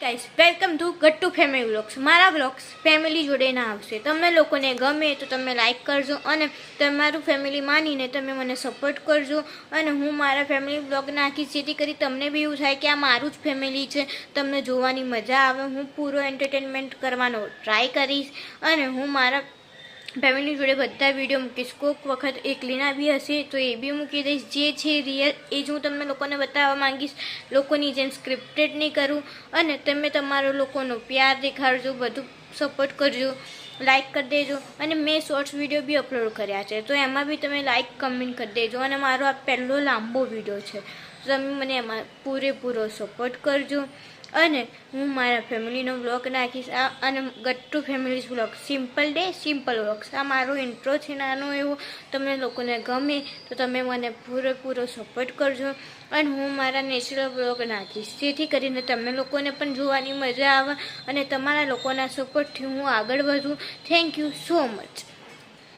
Guys welcome to Gattu family vlogs. મારા vlogs family જોડે ના આવશે। તમને લોકોને ગમે તો તમે લાઈક કરજો અને તમારું ફેમિલી માનીને તમે મને સપોર્ટ કરજો। અને હું મારા ફેમિલી વ્લોગ નાખીશ જેથી કરી તમને બી એવું થાય કે આ મારું જ ફેમિલી છે, તમને જોવાની મજા આવે। હું પૂરો એન્ટરટેનમેન્ટ કરવાનો ટ્રાય કરીશ અને હું મારા ફેમિલી જોડે બધા વિડીયો મૂકીશ। કોઈક વખત એકલીના બી હશે તો એ બી મૂકી દઈશ। જે છે રિયલ એ જ હું તમને લોકોને બતાવવા માંગીશ, લોકોની જેમ સ્ક્રિપ્ટેડ નહીં કરું। અને તમે તમારો લોકોનો પ્યાર દેખાડજો, બધું સપોર્ટ કરજો, લાઈક કરી દેજો। અને મેં શોર્ટ્સ વિડીયો બી અપલોડ કર્યા છે તો એમાં બી તમે લાઈક કમેન્ટ કરી દેજો। અને મારો આ પહેલો લાંબો વિડીયો છે તો તમે મને એમાં પૂરેપૂરો સપોર્ટ કરજો। અને હું મારા ફેમિલીનો વ્લોગ નાખીશ અને Gattu family vlog, simple day simple vlogs. આ મારો ઇન્ટ્રો છે નાનો એવો, તમને લોકોને ગમે તો તમે મને પૂરેપૂરો સપોર્ટ કરજો। અને હું મારા નેચરલ વ્લોગ નાખીશ જેથી કરીને તમે લોકોને પણ જોવાની મજા આવે અને તમારા લોકોના સપોર્ટથી હું આગળ વધું। Thank you so much.